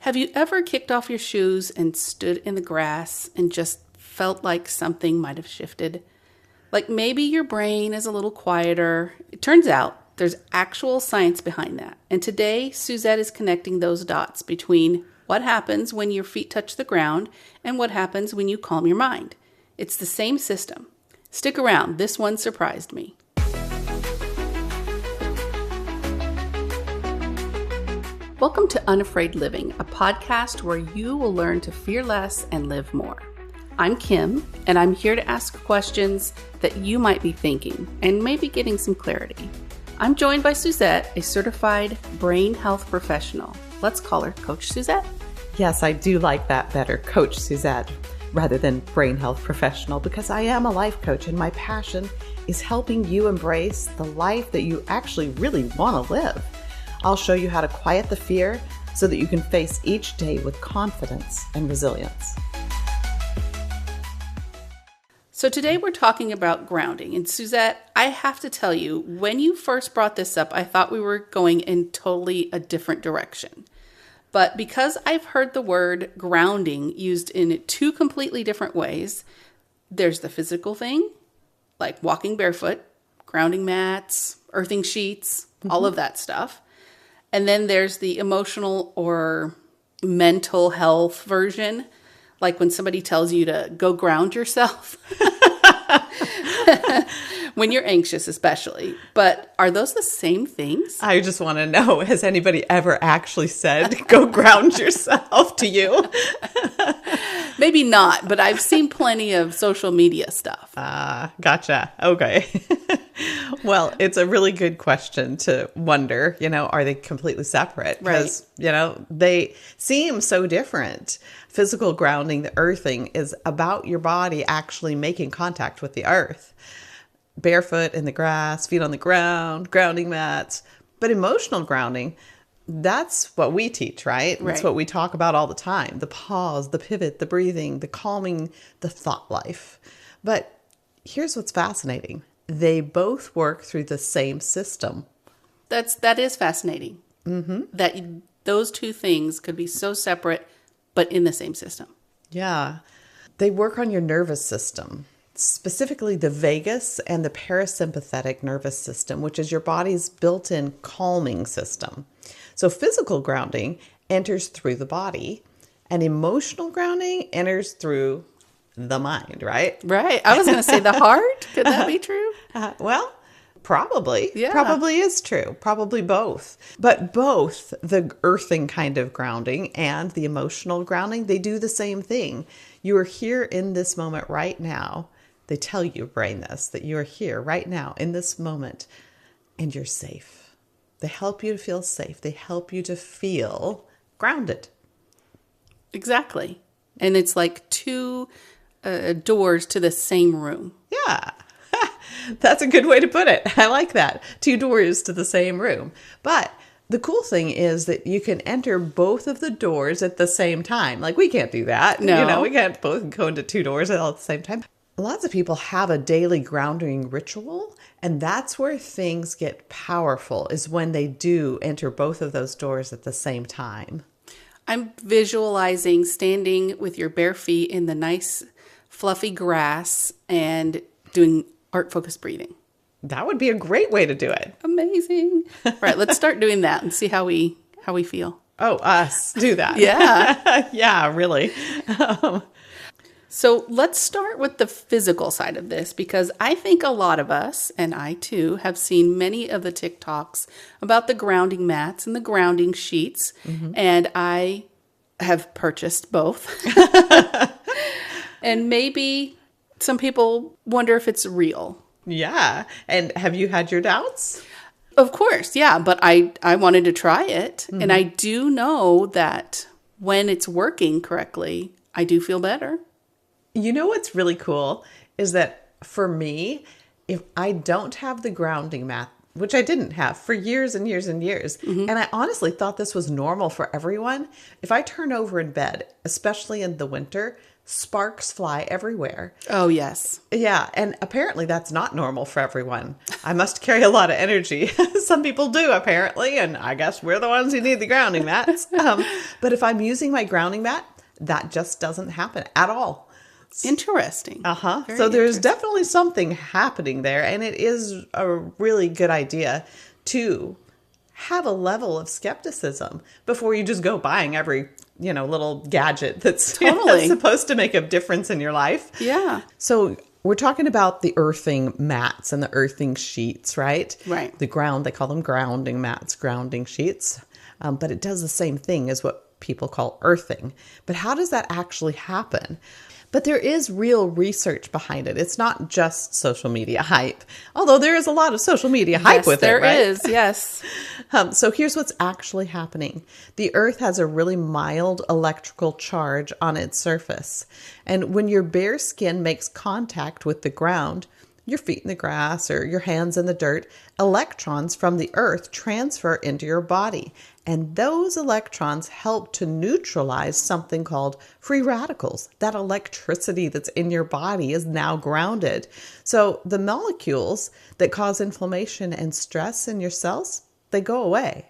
Have you ever kicked off your shoes and stood in the grass and just felt like something might have shifted? Like maybe your brain is a little quieter. It turns out there's actual science behind that. And today, Suzette is connecting those dots between what happens when your feet touch the ground and what happens when you calm your mind. It's the same system. Stick around. This one surprised me. Welcome to Unafraid Living, a podcast where you will learn to fear less and live more. I'm Kim, and I'm here to ask questions that you might be thinking and maybe getting some clarity. I'm joined by Suzette, a certified brain health professional. Let's call her Coach Suzette. Yes, I do like that better, Coach Suzette, rather than brain health professional, because I am a life coach and my passion is helping you embrace the life that you actually really want to live. I'll show you how to quiet the fear so that you can face each day with confidence and resilience. So today we're talking about grounding. And Suzette, I have to tell you, when you first brought this up, I thought we were going in totally a different direction. But because I've heard the word grounding used in two completely different ways, there's the physical thing, like walking barefoot, grounding mats, earthing sheets, all of that stuff. And then there's the emotional or mental health version, like when somebody tells you to go ground yourself, when you're anxious especially. But are those the same things? I just want to know, has anybody ever actually said, go ground yourself to you? Maybe not, but I've seen plenty of social media stuff. Gotcha. Okay. Well, it's a really good question to wonder, are they completely separate? Because, they seem so different. Physical grounding, the earthing, is about your body actually making contact with the earth. Barefoot in the grass, feet on the ground, grounding mats. But emotional grounding, that's what we teach, right? That's what we talk about all the time. The pause, the pivot, the breathing, the calming, the thought life. But here's what's fascinating. They both work through the same system. That is fascinating. Mm-hmm. That those two things could be so separate, but in the same system. Yeah. They work on your nervous system, specifically the vagus and the parasympathetic nervous system, which is your body's built-in calming system. So physical grounding enters through the body, and emotional grounding enters through the mind, right? Right. I was going to say the heart. Could that be true? Well, probably. Yeah. Probably is true. Probably both. But both the earthing kind of grounding and the emotional grounding, they do the same thing. You are here in this moment right now. They tell your brain this, that you are here right now in this moment and you're safe. They help you to feel safe. They help you to feel grounded. Exactly. And it's like two doors to the same room. Yeah. That's a good way to put it. I like that. Two doors to the same room. But the cool thing is that you can enter both of the doors at the same time. Like we can't do that. No. We can't both go into two doors all at the same time. Lots of people have a daily grounding ritual, and that's where things get powerful, is when they do enter both of those doors at the same time. I'm visualizing standing with your bare feet in the nice fluffy grass and doing heart-focused breathing. That would be a great way to do it. Amazing. Right, let's start doing that and see how we feel. Oh, us do that. Yeah. Yeah, really. So let's start with the physical side of this, because I think a lot of us, and I too, have seen many of the TikToks about the grounding mats and the grounding sheets, and I have purchased both. And maybe some people wonder if it's real. Yeah. And have you had your doubts? Of course, yeah. But I wanted to try it. Mm-hmm. And I do know that when it's working correctly, I do feel better. You know what's really cool is that for me, if I don't have the grounding mat which I didn't have for years and years and years. And I honestly thought this was normal for everyone. If I turn over in bed, especially in the winter, sparks fly everywhere. Oh, yes. Yeah. And apparently that's not normal for everyone. I must carry a lot of energy. Some people do, apparently. And I guess we're the ones who need the grounding mats. But if I'm using my grounding mat, that just doesn't happen at all. Interesting. So there's definitely something happening there. And it is a really good idea to have a level of skepticism before you just go buying every little gadget that's supposed to make a difference in your life. Yeah. So we're talking about the earthing mats and the earthing sheets, right? Right. The ground, they call them grounding mats, grounding sheets. But it does the same thing as what people call earthing. But how does that actually happen? But there is real research behind it. It's not just social media hype, although there is a lot of social media hype with it, right? There is, yes. So here's what's actually happening. The Earth has a really mild electrical charge on its surface. And when your bare skin makes contact with the ground, your feet in the grass or your hands in the dirt, electrons from the Earth transfer into your body. And those electrons help to neutralize something called free radicals. That electricity that's in your body is now grounded. So the molecules that cause inflammation and stress in your cells, they go away.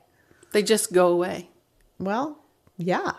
They just go away. Well, yeah,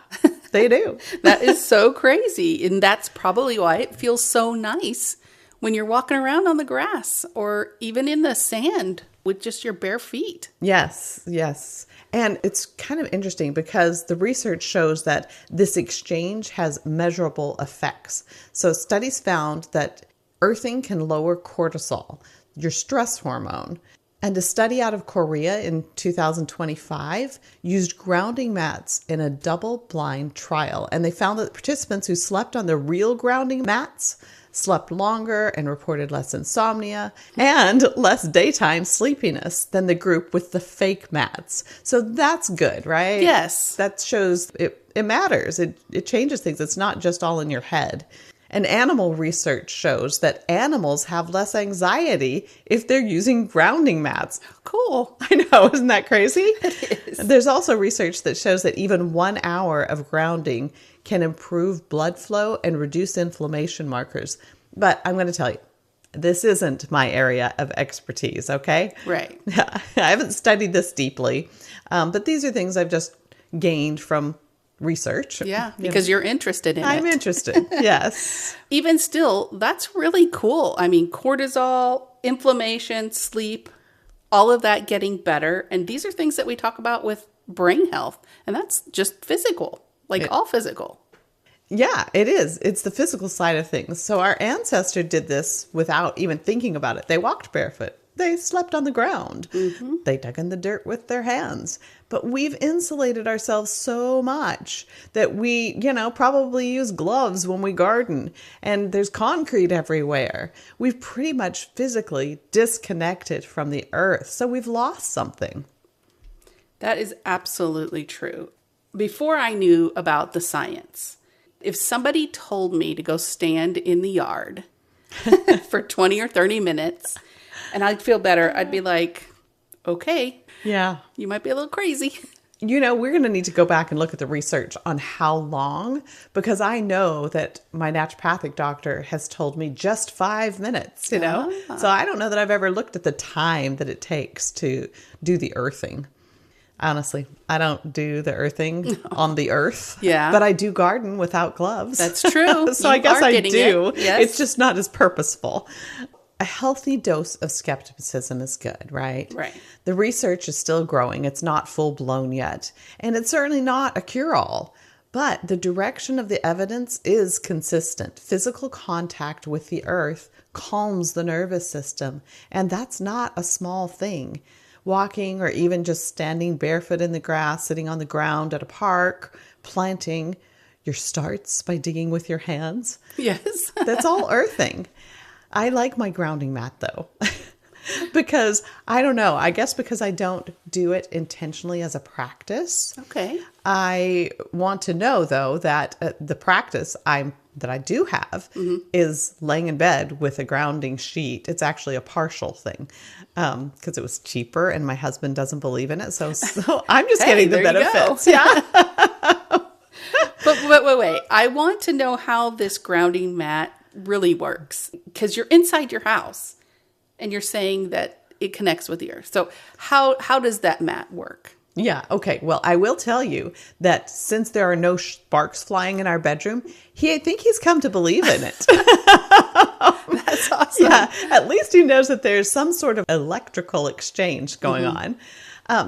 they do. That is so crazy. And that's probably why it feels so nice when you're walking around on the grass or even in the sand with just your bare feet. Yes, yes. And it's kind of interesting because the research shows that this exchange has measurable effects. So studies found that earthing can lower cortisol, your stress hormone. And a study out of Korea in 2025 used grounding mats in a double-blind trial. And they found that participants who slept on the real grounding mats slept longer and reported less insomnia and less daytime sleepiness than the group with the fake mats. So that's good, right? Yes. That shows it matters. It changes things. It's not just all in your head. And animal research shows that animals have less anxiety if they're using grounding mats. Cool. I know, isn't that crazy? It is. There's also research that shows that even 1 hour of grounding can improve blood flow and reduce inflammation markers. But I'm going to tell you, this isn't my area of expertise, okay? Right. I haven't studied this deeply, but these are things I've just gained from research. Yeah, because you're interested in it. I'm interested, yes. Even still, that's really cool. I mean, cortisol, inflammation, sleep, all of that getting better. And these are things that we talk about with brain health. And that's just physical, all physical. Yeah, it is. It's the physical side of things. So our ancestor did this without even thinking about it. They walked barefoot. They slept on the ground. Mm-hmm. They dug in the dirt with their hands. But we've insulated ourselves so much that we, probably use gloves when we garden. And there's concrete everywhere. We've pretty much physically disconnected from the earth. So we've lost something. That is absolutely true. Before I knew about the science, if somebody told me to go stand in the yard for 20 or 30 minutes and I'd feel better, I'd be like, okay, yeah, you might be a little crazy. We're going to need to go back and look at the research on how long, because I know that my naturopathic doctor has told me just 5 minutes, So I don't know that I've ever looked at the time that it takes to do the earthing. Honestly, I don't do the earthing on the earth. Yeah. But I do garden without gloves. That's true. So I guess I do. It. Yes. It's just not as purposeful. A healthy dose of skepticism is good, right? Right. The research is still growing. It's not full blown yet. And it's certainly not a cure-all. But the direction of the evidence is consistent. Physical contact with the earth calms the nervous system. And that's not a small thing. Walking or even just standing barefoot in the grass, sitting on the ground at a park, planting your starts by digging with your hands. Yes. That's all earthing. I like my grounding mat though, because I don't know, I guess because I don't do it intentionally as a practice. Okay. I want to know though that the practice I'm that I do have is laying in bed with a grounding sheet. It's actually a partial thing because it was cheaper and my husband doesn't believe in it. So I'm just getting the benefits. Yeah. But wait. I want to know how this grounding mat really works because you're inside your house and you're saying that it connects with the earth. So how does that mat work? Yeah. Okay. Well, I will tell you that since there are no sparks flying in our bedroom, I think he's come to believe in it. That's awesome. Yeah. At least he knows that there's some sort of electrical exchange going on.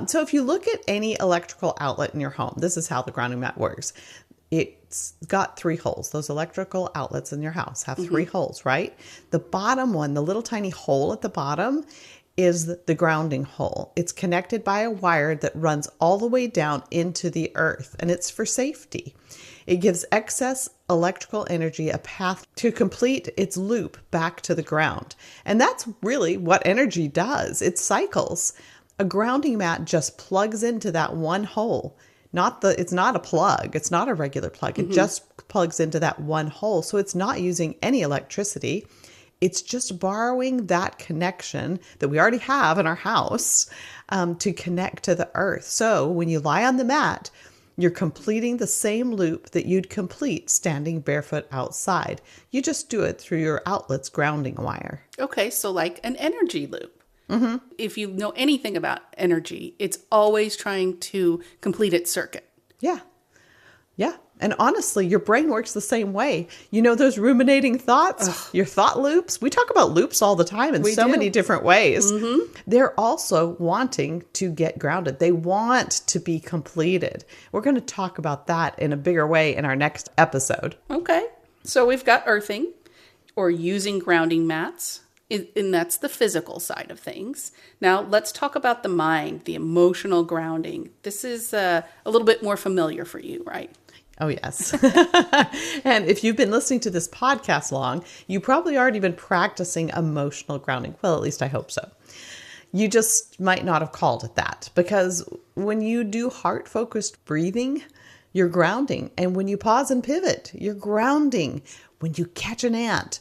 So if you look at any electrical outlet in your home, this is how the grounding mat works. It's got 3 holes. Those electrical outlets in your house have 3 holes, right? The bottom one, the little tiny hole at the bottom, is the grounding hole. It's connected by a wire that runs all the way down into the earth, and it's for safety. It gives excess electrical energy a path to complete its loop back to the ground. And that's really what energy does. It cycles. A grounding mat just plugs into that one hole. It's not a plug. It's not a regular plug. It just plugs into that one hole. So it's not using any electricity. It's just borrowing that connection that we already have in our house to connect to the earth. So when you lie on the mat, you're completing the same loop that you'd complete standing barefoot outside. You just do it through your outlet's grounding wire. Okay, so like an energy loop. If you know anything about energy, it's always trying to complete its circuit. Yeah. Yeah. And honestly, your brain works the same way. You know, those ruminating thoughts, your thought loops. We talk about loops all the time in many different ways. They're also wanting to get grounded. They want to be completed. We're going to talk about that in a bigger way in our next episode. Okay. So we've got earthing or using grounding mats. And that's the physical side of things. Now, let's talk about the mind, the emotional grounding. This is a little bit more familiar for you, right? Oh, yes. And if you've been listening to this podcast long, you probably already been practicing emotional grounding. Well, at least I hope so. You just might not have called it that because when you do heart-focused breathing, you're grounding. And when you pause and pivot, you're grounding. When you catch an ant.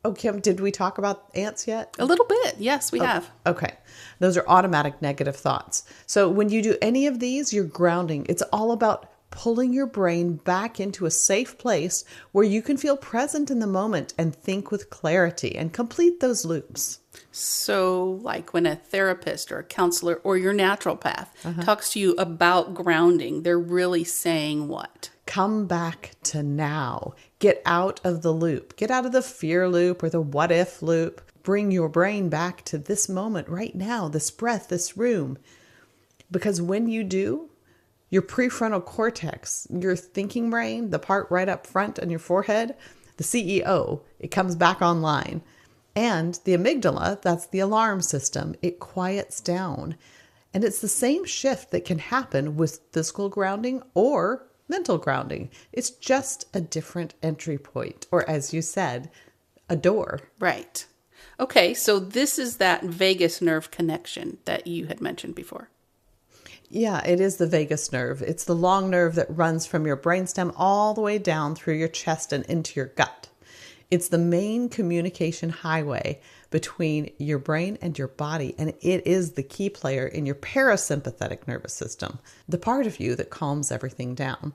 Oh, Kim, did we talk about ants yet? A little bit. Yes, we have. Okay. Those are automatic negative thoughts. So when you do any of these, you're grounding. It's all about pulling your brain back into a safe place where you can feel present in the moment and think with clarity and complete those loops. So like when a therapist or a counselor or your naturopath talks to you about grounding, they're really saying what? Come back to now. Get out of the loop. Get out of the fear loop or the what if loop. Bring your brain back to this moment right now, this breath, this room. Because when you do, your prefrontal cortex, your thinking brain, the part right up front on your forehead, the CEO, it comes back online. And the amygdala, that's the alarm system, it quiets down. And it's the same shift that can happen with physical grounding or mental grounding. It's just a different entry point, or as you said, a door. Right. Okay, so this is that vagus nerve connection that you had mentioned before. Yeah, it is the vagus nerve. It's the long nerve that runs from your brainstem all the way down through your chest and into your gut. It's the main communication highway between your brain and your body, and it is the key player in your parasympathetic nervous system, the part of you that calms everything down.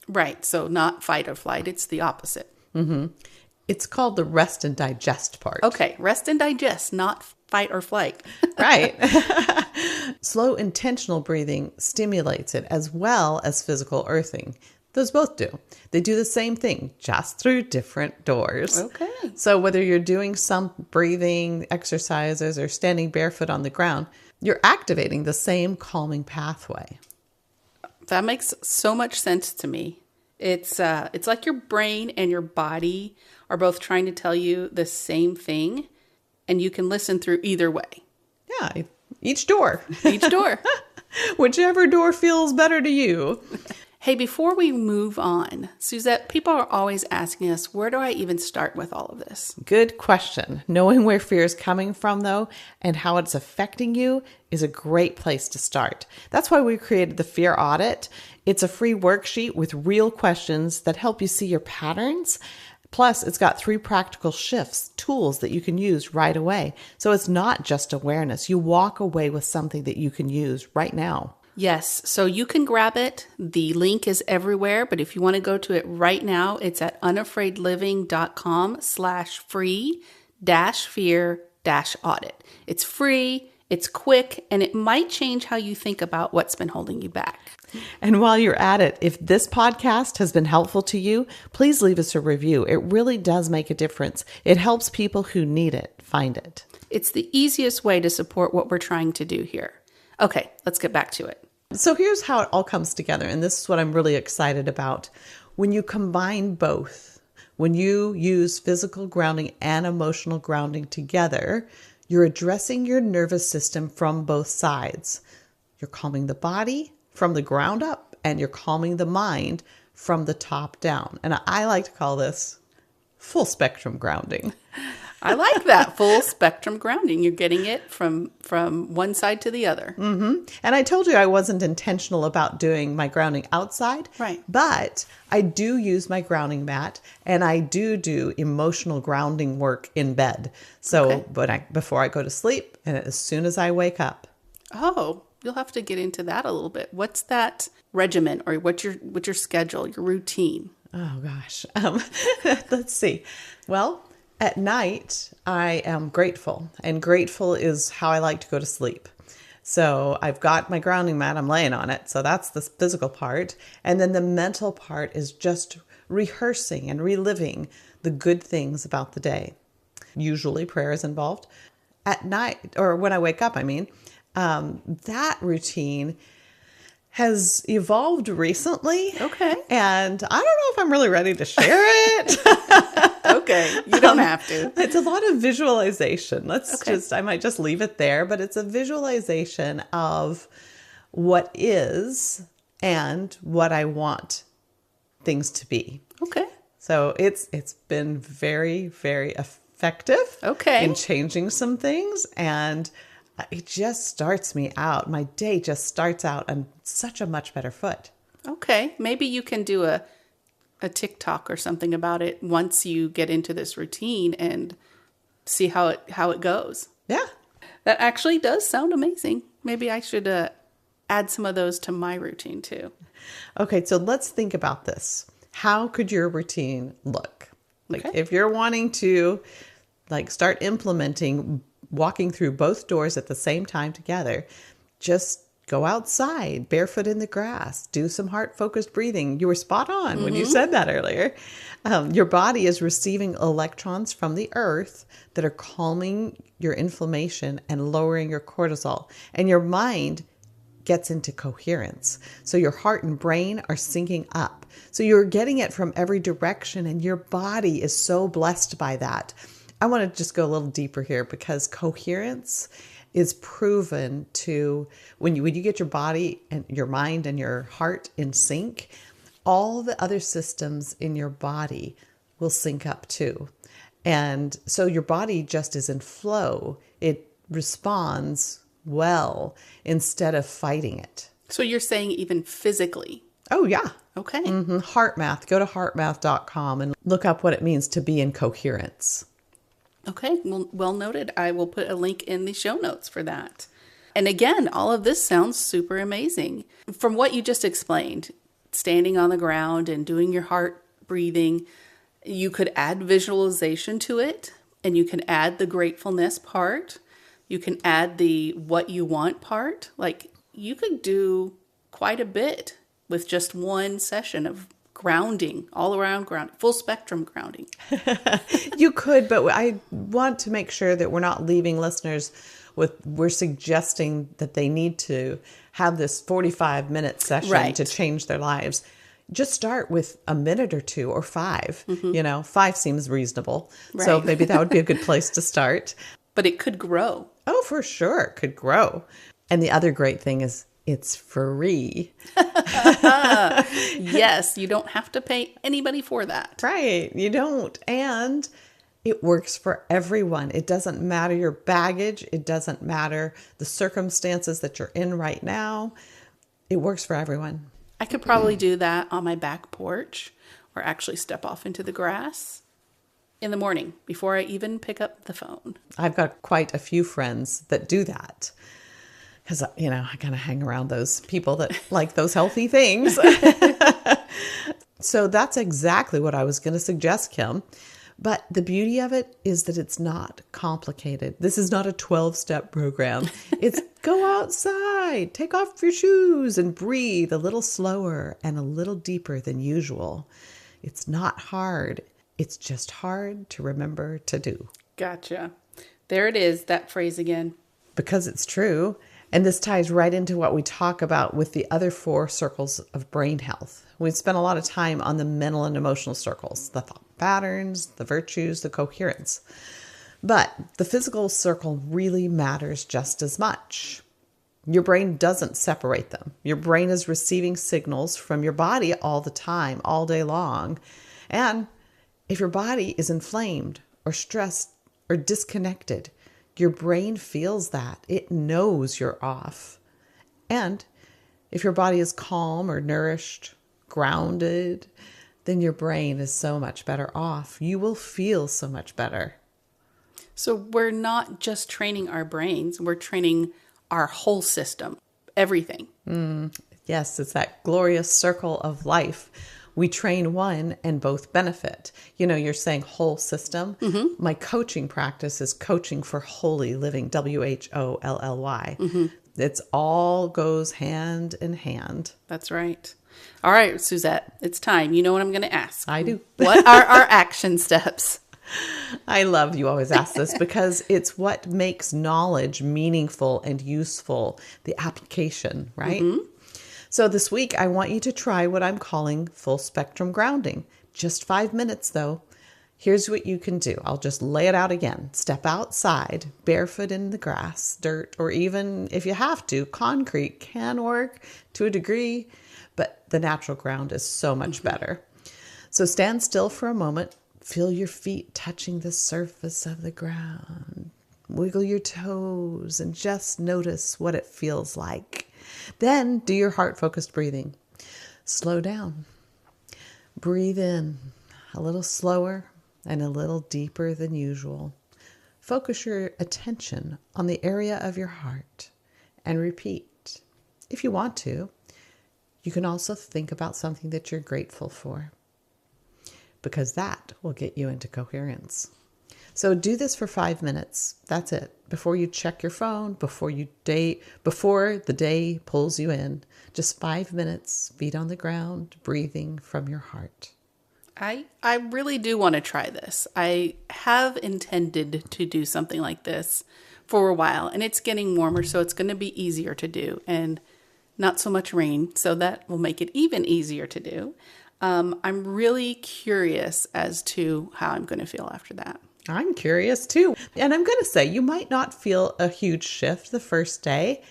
Right, so not fight or flight, it's the opposite. It's called the rest and digest part. Okay, rest and digest, not fight or flight. Right. Slow, intentional breathing stimulates it as well as physical earthing. Those both do. They do the same thing, just through different doors. Okay. So whether you're doing some breathing exercises or standing barefoot on the ground, you're activating the same calming pathway. That makes so much sense to me. It's like your brain and your body are both trying to tell you the same thing, and you can listen through either way. Yeah, each door. Each door. Whichever door feels better to you. Hey, before we move on, Suzette, people are always asking us, where do I even start with all of this? Good question. Knowing where fear is coming from, though, and how it's affecting you is a great place to start. That's why we created the Fear Audit. It's a free worksheet with real questions that help you see your patterns Plus, it's got 3 practical shifts, tools that you can use right away. So it's not just awareness. You walk away with something that you can use right now. Yes, so you can grab it. The link is everywhere, but if you want to go to it right now, it's at unafraidliving.com/free-fear-audit. It's free, it's quick, and it might change how you think about what's been holding you back. And while you're at it, if this podcast has been helpful to you, please leave us a review. It really does make a difference. It helps people who need it find it. It's the easiest way to support what we're trying to do here. Okay, let's get back to it. So here's how it all comes together, and this is what I'm really excited about. When you combine both, when you use physical grounding and emotional grounding together, you're addressing your nervous system from both sides. You're calming the body from the ground up, and you're calming the mind from the top down. And I like to call this full spectrum grounding. I like that, full spectrum grounding. You're getting it from one side to the other. Mm-hmm. And I told you I wasn't intentional about doing my grounding outside. Right. But I do use my grounding mat, and I do emotional grounding work in bed. So before I go to sleep and as soon as I wake up. Oh, you'll have to get into that a little bit. What's that regimen, or what's your schedule, your routine? Oh, gosh. Let's see. Well, at night, I am grateful, and grateful is how I like to go to sleep. So I've got my grounding mat, I'm laying on it. So that's the physical part. And then the mental part is just rehearsing and reliving the good things about the day. Usually prayer is involved. At night, or when I wake up, that routine has evolved recently. Okay. And I don't know if I'm really ready to share it. Okay. You don't have to. It's a lot of visualization. I might just leave it there, but it's a visualization of what is and what I want things to be. Okay. So it's been very, very effective in changing some things, and it just starts me out. My day just starts out on such a much better foot. Okay. Maybe you can do a TikTok or something about it once you get into this routine and see how it goes. Yeah. That actually does sound amazing. Maybe I should add some of those to my routine too. Okay. So let's think about this. How could your routine look? If you're wanting to start implementing walking through both doors at the same time together, just go outside, barefoot in the grass, do some heart-focused breathing. You were spot on when you said that earlier. Your body is receiving electrons from the earth that are calming your inflammation and lowering your cortisol. And your mind gets into coherence. So your heart and brain are syncing up. So you're getting it from every direction, and your body is so blessed by that. I want to just go a little deeper here, because coherence is proven to, when you get your body and your mind and your heart in sync, all the other systems in your body will sync up too. And so your body just is in flow. It responds well instead of fighting it. So you're saying even physically? Oh, yeah. Okay. Mm-hmm. HeartMath. Go to heartmath.com and look up what it means to be in coherence. Okay, well noted. I will put a link in the show notes for that. And again, all of this sounds super amazing. From what you just explained, standing on the ground and doing your heart breathing, you could add visualization to it, and you can add the gratefulness part. You can add the what you want part. You could do quite a bit with just one session of grounding, all around ground, full spectrum grounding. You could, but I want to make sure that we're not leaving listeners we're suggesting that they need to have this 45-minute session to change their lives. Just start with a minute or 2 or 5. Mm-hmm. 5 seems reasonable. Right. So maybe that would be a good place to start. But it could grow. Oh, for sure. It could grow. And the other great thing is it's free. Yes, you don't have to pay anybody for that. Right, you don't. And it works for everyone. It doesn't matter your baggage. It doesn't matter the circumstances that you're in right now. It works for everyone. I could probably do that on my back porch, or actually step off into the grass in the morning before I even pick up the phone. I've got quite a few friends that do that because, I kind of hang around those people that like those healthy things. So that's exactly what I was going to suggest, Kim. But the beauty of it is that it's not complicated. This is not a 12-step program. It's go outside, take off your shoes, and breathe a little slower and a little deeper than usual. It's not hard. It's just hard to remember to do. Gotcha. There it is, that phrase again. Because it's true. And this ties right into what we talk about with the other 4 circles of brain health. We spent a lot of time on the mental and emotional circles, the thought patterns, the virtues, the coherence. But the physical circle really matters just as much. Your brain doesn't separate them. Your brain is receiving signals from your body all the time, all day long. And if your body is inflamed or stressed or disconnected, your brain feels that. It knows you're off. And if your body is calm or nourished, grounded, then your brain is so much better off. You will feel so much better. So we're not just training our brains, we're training our whole system, everything. Yes, it's that glorious circle of life. We train one and both benefit. You're saying whole system. Mm-hmm. My coaching practice is coaching for holy living, WHOLLY. Mm-hmm. It's all goes hand in hand. That's right. All right, Suzette, it's time. You know what I'm going to ask. I do. What are our action steps? I love you always ask this because it's what makes knowledge meaningful and useful, the application, right? Mm-hmm. So this week, I want you to try what I'm calling full spectrum grounding. Just 5 minutes, though. Here's what you can do. I'll just lay it out again. Step outside, barefoot in the grass, dirt, or even if you have to, concrete can work to a degree, but the natural ground is so much better. So stand still for a moment. Feel your feet touching the surface of the ground. Wiggle your toes and just notice what it feels like. Then do your heart-focused breathing. Slow down. Breathe in a little slower and a little deeper than usual. Focus your attention on the area of your heart and repeat. If you want to, you can also think about something that you're grateful for, because that will get you into coherence. So do this for 5 minutes. That's it. Before you check your phone, before the day pulls you in. Just 5 minutes, feet on the ground, breathing from your heart. I really do want to try this. I have intended to do something like this for a while, and it's getting warmer, so it's going to be easier to do, and not so much rain, so that will make it even easier to do. I'm really curious as to how I'm going to feel after that. I'm curious too. And I'm going to say you might not feel a huge shift the first day,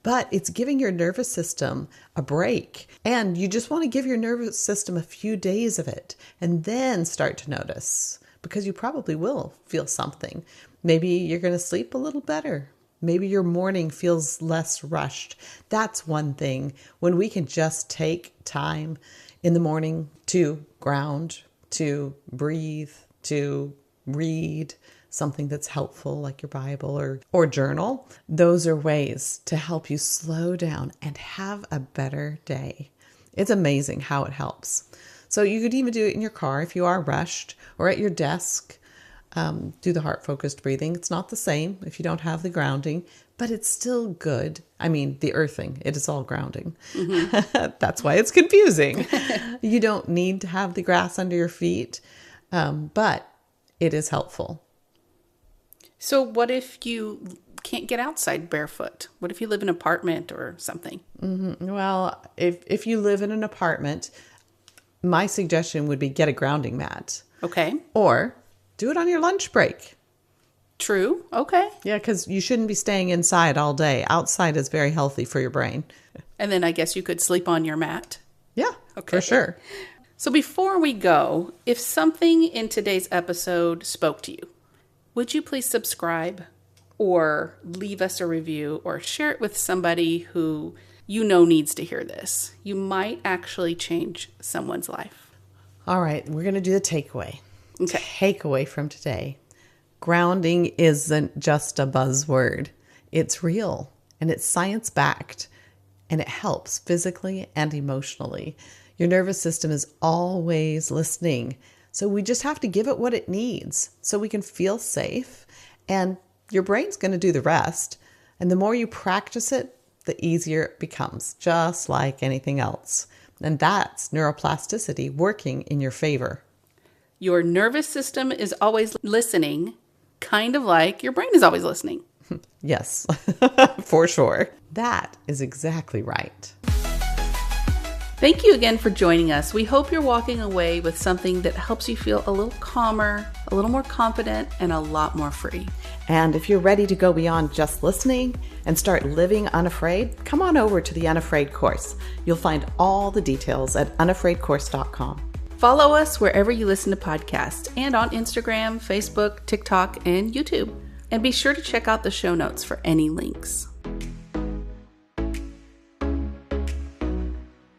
but it's giving your nervous system a break. And you just want to give your nervous system a few days of it and then start to notice, because you probably will feel something. Maybe you're going to sleep a little better. Maybe your morning feels less rushed. That's one thing. When we can just take time in the morning to ground, to breathe, to read something that's helpful like your Bible or journal. Those are ways to help you slow down and have a better day. It's amazing how it helps. So you could even do it in your car if you are rushed, or at your desk. Do the heart-focused breathing. It's not the same if you don't have the grounding, but it's still good. I mean, the earthing, it is all grounding. Mm-hmm. That's why it's confusing. You don't need to have the grass under your feet, but it is helpful. So what if you can't get outside barefoot? What if you live in an apartment or something? Mm-hmm. Well, if you live in an apartment, my suggestion would be get a grounding mat. Okay. Or do it on your lunch break. True. Okay. Yeah, because you shouldn't be staying inside all day. Outside is very healthy for your brain. And then I guess you could sleep on your mat. Yeah, okay. For sure. So before we go, if something in today's episode spoke to you, would you please subscribe or leave us a review or share it with somebody who you know needs to hear this? You might actually change someone's life. All right, we're going to do the takeaway. Okay. Takeaway from today. Grounding isn't just a buzzword. It's real and it's science-backed and it helps physically and emotionally. Your nervous system is always listening. So we just have to give it what it needs so we can feel safe, and your brain's going to do the rest. And the more you practice it, the easier it becomes, just like anything else. And that's neuroplasticity working in your favor. Your nervous system is always listening, kind of like your brain is always listening. Yes, for sure. That is exactly right. Thank you again for joining us. We hope you're walking away with something that helps you feel a little calmer, a little more confident, and a lot more free. And if you're ready to go beyond just listening and start living unafraid, come on over to the Unafraid course. You'll find all the details at unafraidcourse.com. Follow us wherever you listen to podcasts and on Instagram, Facebook, TikTok, and YouTube. And be sure to check out the show notes for any links.